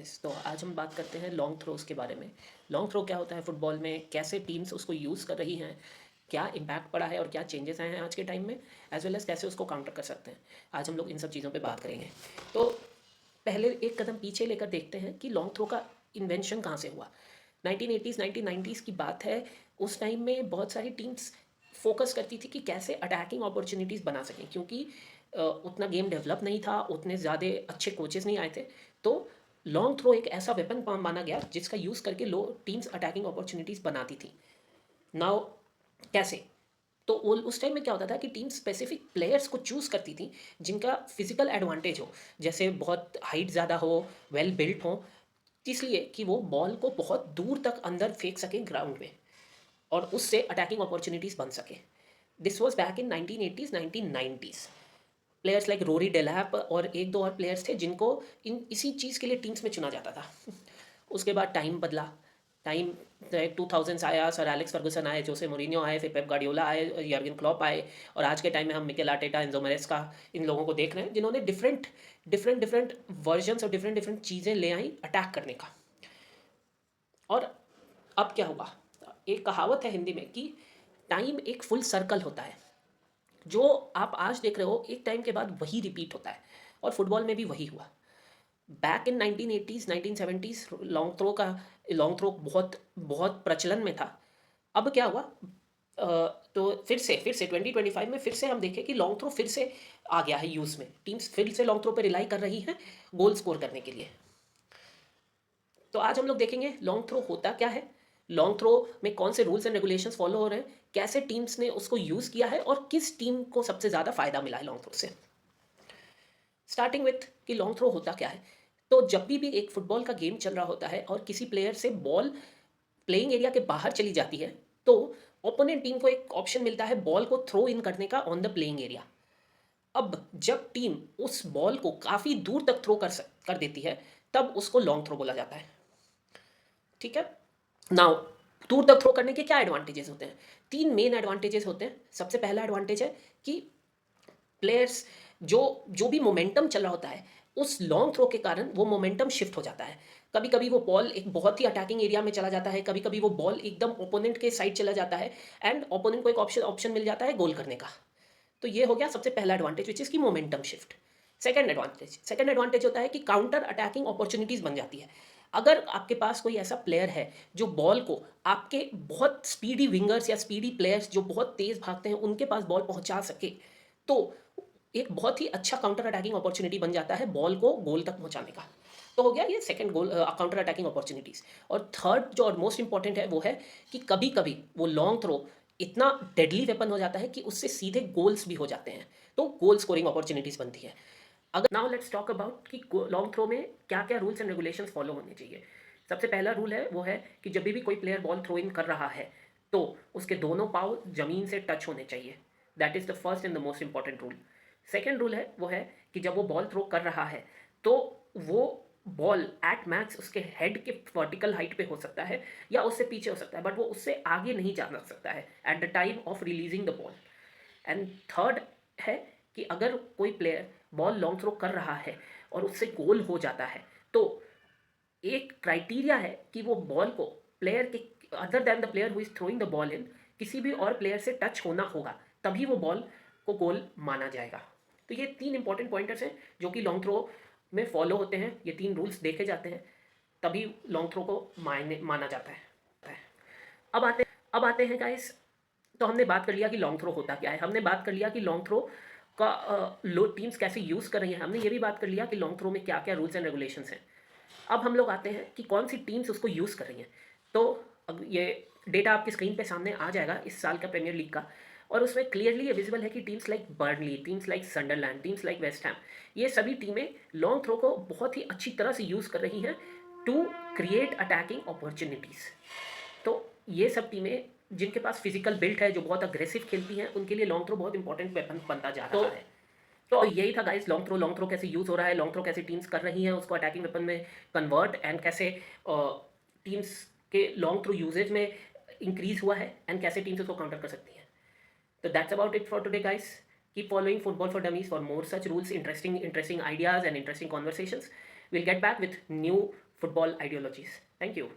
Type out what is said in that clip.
Guys, तो आज हम बात करते हैं लॉन्ग थ्रोस के बारे में। लॉन्ग थ्रो क्या होता है फुटबॉल में, कैसे टीम्स उसको यूज़ कर रही हैं, क्या इम्पैक्ट पड़ा है और क्या चेंजेस आए हैं आज के टाइम में, एज वेल एज कैसे उसको काउंटर कर सकते हैं। आज हम लोग इन सब चीज़ों पे बात करेंगे। तो पहले एक कदम पीछे लेकर देखते हैं कि लॉन्ग थ्रो का इन्वेंशन कहाँ से हुआ। 1980s 1990s की बात है। उस टाइम में बहुत सारी टीम्स फोकस करती थी कि कैसे अटैकिंग अपॉर्चुनिटीज़ बना सकें, क्योंकि उतना गेम डेवलप नहीं था, उतने ज़्यादा अच्छे कोचेस नहीं आए थे। तो लॉन्ग थ्रो एक ऐसा वेपन माना गया जिसका यूज़ करके लो टीम्स अटैकिंग अपॉर्चुनिटीज़ बनाती थी। नाउ कैसे? तो उस टाइम में क्या होता था कि टीम स्पेसिफिक प्लेयर्स को चूज़ करती थी जिनका फिजिकल एडवांटेज हो, जैसे बहुत हाइट ज़्यादा हो, वेल बिल्ट हो, इसलिए कि वो बॉल को बहुत दूर तक अंदर फेंक सके ग्राउंड में और उससे अटैकिंग अपॉर्चुनिटीज़ बन सके। This was back in 1980s 1990s। Players like Rory Delap और एक दो और प्लेयर्स थे जिनको इन इसी चीज़ के लिए टीम्स में चुना जाता था। उसके बाद टाइम बदला। टाइम 2000s आया, सर एलेक्स फर्गुसन आए, जोसे मोरिनियो आए, फिर पेप गार्डियोला आए, यर्गन क्लॉप आए, और आज के टाइम में हम मिकेल आर्टेटा, एंजो मैरेस्का, इन लोगों को देख रहे हैं जिन्होंने डिफरेंट डिफरेंट डिफरेंट वर्जन्स और डिफरेंट डिफरेंट चीज़ें ले आई अटैक करने का। और अब क्या हुआ, एक कहावत है हिंदी में कि टाइम एक फुल सर्कल होता है। जो आप आज देख रहे हो एक टाइम के बाद वही रिपीट होता है, और फुटबॉल में भी वही हुआ। Back in 1980s 1970s long throw बहुत बहुत प्रचलन में था। अब क्या हुआ, तो फिर से 2025 में फिर से हम देखें कि लॉन्ग थ्रो फिर से आ गया है यूज़ में। टीम्स फिर से लॉन्ग थ्रो पे रिलाई कर रही हैं गोल स्कोर करने के लिए। तो आज हम लोग देखेंगे लॉन्ग थ्रो होता क्या है, लॉन्ग थ्रो में कौन से रूल्स एंड रेगुलेशंस फॉलो हो रहे हैं, कैसे टीम्स ने उसको यूज़ किया है और किस टीम को सबसे ज़्यादा फ़ायदा मिला है लॉन्ग थ्रो से। स्टार्टिंग विथ कि लॉन्ग थ्रो होता क्या है। तो जब भी एक फुटबॉल का गेम चल रहा होता है और किसी प्लेयर से बॉल प्लेइंग एरिया के बाहर चली जाती है, तो ओपोनेंट टीम को एक ऑप्शन मिलता है बॉल को थ्रो इन करने का ऑन द प्लेइंग एरिया। अब जब टीम उस बॉल को काफ़ी दूर तक थ्रो कर देती है, तब उसको लॉन्ग थ्रो बोला जाता है। ठीक है। नाउ दूर तक थ्रो करने के क्या एडवांटेजेस होते हैं? तीन मेन एडवांटेजेस होते हैं। सबसे पहला एडवांटेज है कि प्लेयर्स जो जो भी मोमेंटम चल रहा होता है, उस लॉन्ग थ्रो के कारण वो मोमेंटम शिफ्ट हो जाता है। कभी कभी वो बॉल एक बहुत ही अटैकिंग एरिया में चला जाता है, कभी कभी वो बॉल एकदम ओपोनेंट के साइड चला जाता है, एंड ओपोनेंट को एक ऑप्शन मिल जाता है गोल करने का। तो ये हो गया सबसे पहला एडवांटेज, विच इज़ की मोमेंटम शिफ्ट। सेकंड एडवांटेज होता है कि काउंटर अटैकिंग अपॉर्चुनिटीज़ बन जाती है। अगर आपके पास कोई ऐसा प्लेयर है जो बॉल को आपके बहुत स्पीडी विंगर्स या स्पीडी प्लेयर्स जो बहुत तेज़ भागते हैं उनके पास बॉल पहुंचा सके, तो एक बहुत ही अच्छा काउंटर अटैकिंग अपॉर्चुनिटी बन जाता है बॉल को गोल तक पहुंचाने का। तो हो गया ये second goal counter attacking opportunities. और थर्ड जो और मोस्ट इंपॉर्टेंट है वो है कि कभी कभी वो लॉन्ग थ्रो इतना डेडली वेपन हो जाता है कि उससे सीधे गोल्स भी हो जाते हैं, तो गोल स्कोरिंग अपॉर्चुनिटीज़ बनती है। अगर नाउ लेट्स टॉक अबाउट कि लॉन्ग थ्रो में क्या क्या रूल्स एंड रेगुलेशंस फॉलो होने चाहिए। सबसे पहला रूल है वो है कि जब भी कोई प्लेयर बॉल थ्रो इन कर रहा है तो उसके दोनों पाँव जमीन से टच होने चाहिए। That is the first and the most important rule. Second rule है वो है कि जब वो बॉल थ्रो कर रहा है तो वो बॉल एट मैक्स उसके हेड के वर्टिकल हाइट पे हो सकता है या उससे पीछे हो सकता है, बट वो उससे आगे नहीं जा सकता है at the time of releasing the ball. And third है कि अगर कोई प्लेयर बॉल लॉन्ग थ्रो कर रहा है और उससे गोल हो जाता है, तो एक क्राइटेरिया है कि वो बॉल को प्लेयर के other than the player who is throwing the ball in, किसी भी और प्लेयर से टच होना होगा, तभी वो बॉल को गोल माना जाएगा। तो ये तीन इंपॉर्टेंट पॉइंटर्स हैं जो कि लॉन्ग थ्रो में फॉलो होते हैं। ये तीन रूल्स देखे जाते हैं, तभी लॉन्ग थ्रो को माना जाता है। अब आते हैं गाइस। तो हमने बात कर लिया कि लॉन्ग थ्रो होता क्या है, हमने बात कर लिया कि लॉन्ग थ्रो का लो टीम्स कैसे यूज़ कर रही हैं, हमने ये भी बात कर लिया कि लॉन्ग थ्रो में क्या क्या रूल्स एंड रेगुलेशंस हैं। अब हम लोग आते हैं कि कौन सी टीम्स उसको यूज़ कर रही हैं। तो अब ये डेटा आपकी स्क्रीन पे सामने आ जाएगा इस साल का प्रीमियर लीग का, और उसमें क्लियरली ये विजिबल है कि teams like Burnley, teams like Sunderland, teams like West Ham, ये सभी टीमें लॉन्ग थ्रो को बहुत ही अच्छी तरह से यूज़ कर रही हैं टू क्रिएट अटैकिंग अपॉर्चुनिटीज़। तो ये सब टीमें जिनके पास फिजिकल बिल्ट है, जो बहुत अग्रेसिव खेलती हैं, उनके लिए लॉन्ग थ्रो बहुत इंपॉर्टेंट वेपन बनता जा रहा है। तो यही था गाइस, लॉन्ग थ्रो कैसे यूज़ हो रहा है, लॉन्ग थ्रो कैसे टीम्स कर रही हैं उसको अटैकिंग वेपन में कन्वर्ट, एंड कैसे टीम्स के लॉन्ग थ्रो यूजेज में इंक्रीज हुआ है, एंड कैसे टीम्स उसको काउंटर कर सकती हैं। तो that's about it for today guys. Keep following football for dummies for more such rules, interesting ideas and interesting conversations. We'll get back with new football ideologies. Thank you.